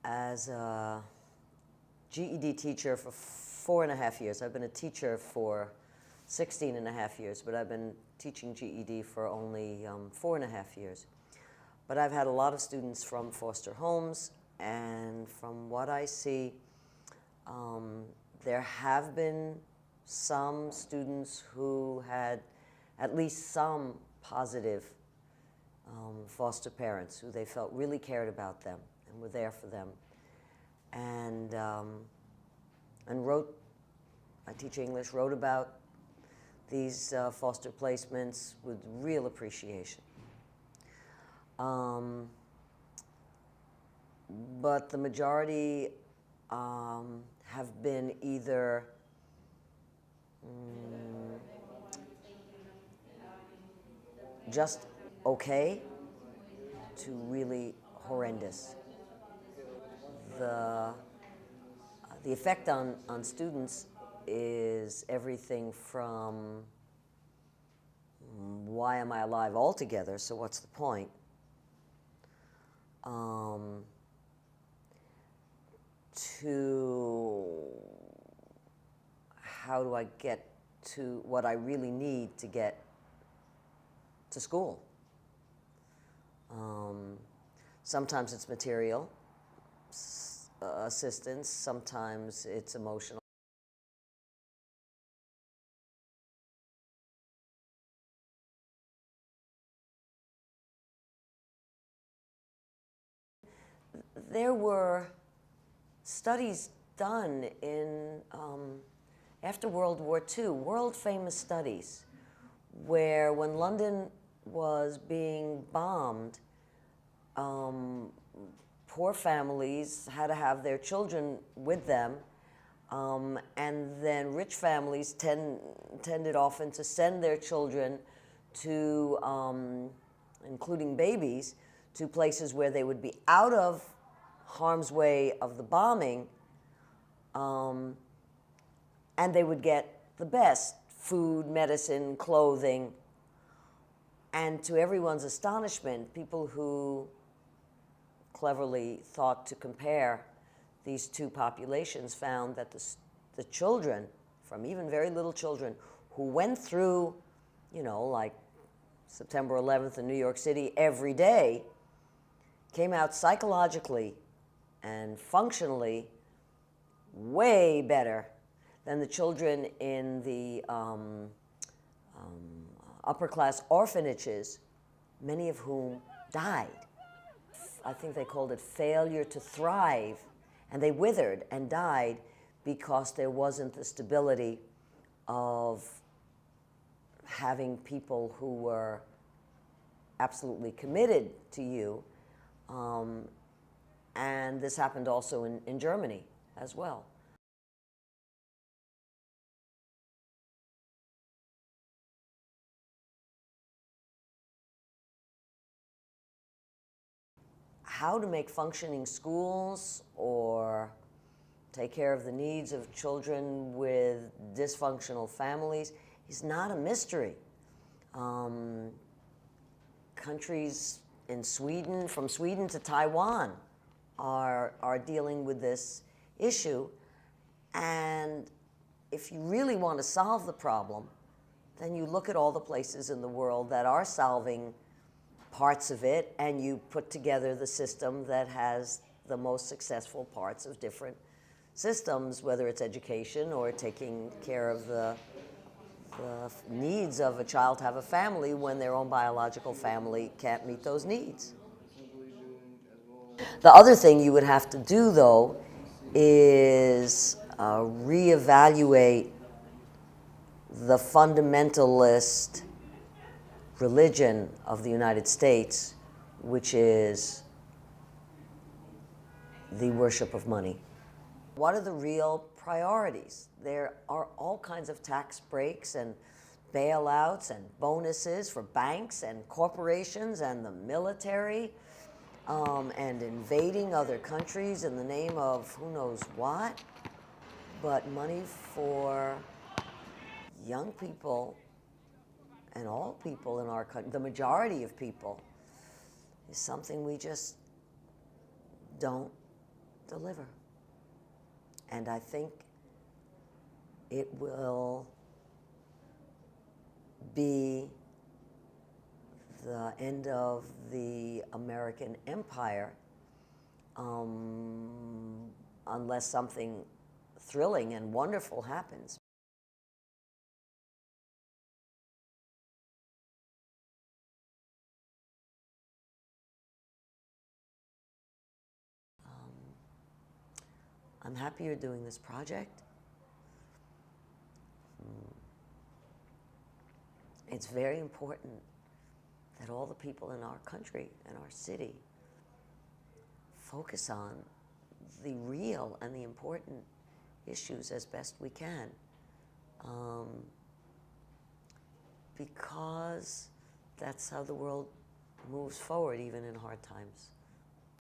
as a GED teacher for 4.5 years. I've been a teacher for 16.5 years, but I've been teaching GED for only 4.5 years. But I've had a lot of students from foster homes, and from what I see, there have been some students who had at least some positive foster parents who they felt really cared about them and were there for them. And wrote, I teach English, wrote about these foster placements with real appreciation. But the majority have been either just okay to really horrendous. The effect on students is everything from why am I alive altogether, so what's the point, to how do I get to what I really need to get to school. Sometimes it's material assistance, sometimes it's emotional. There were studies done in, after World War II, world-famous studies, where when London was being bombed, poor families had to have their children with them, and then rich families tended often to send their children to, including babies, to places where they would be out of harm's way of the bombing, and they would get the best food, medicine, clothing. And to everyone's astonishment, people who cleverly thought to compare these two populations found that the children, from even very little children, who went through, you know, like September 11th in New York City every day, came out psychologically and functionally way better than the children in the upper-class orphanages, many of whom died. I think they called it failure to thrive, and they withered and died because there wasn't the stability of having people who were absolutely committed to you. And this happened also in Germany as well. How to make functioning schools or take care of the needs of children with dysfunctional families is not a mystery. Countries in Sweden, from Sweden to Taiwan, are dealing with this issue. And if you really want to solve the problem, then you look at all the places in the world that are solving parts of it, and you put together the system that has the most successful parts of different systems, whether it's education or taking care of the needs of a child to have a family when their own biological family can't meet those needs. The other thing you would have to do, though, is reevaluate the fundamentalist religion of the United States, which is the worship of money. What are the real priorities? There are all kinds of tax breaks and bailouts and bonuses for banks and corporations and the military, and invading other countries in the name of who knows what. But money for young people and all people in our country, the majority of people, is something we just don't deliver. And I think it will be the end of the American empire, unless something thrilling and wonderful happens. I'm happy you're doing this project. It's very important that all the people in our country and our city focus on the real and the important issues as best we can, because that's how the world moves forward, even in hard times.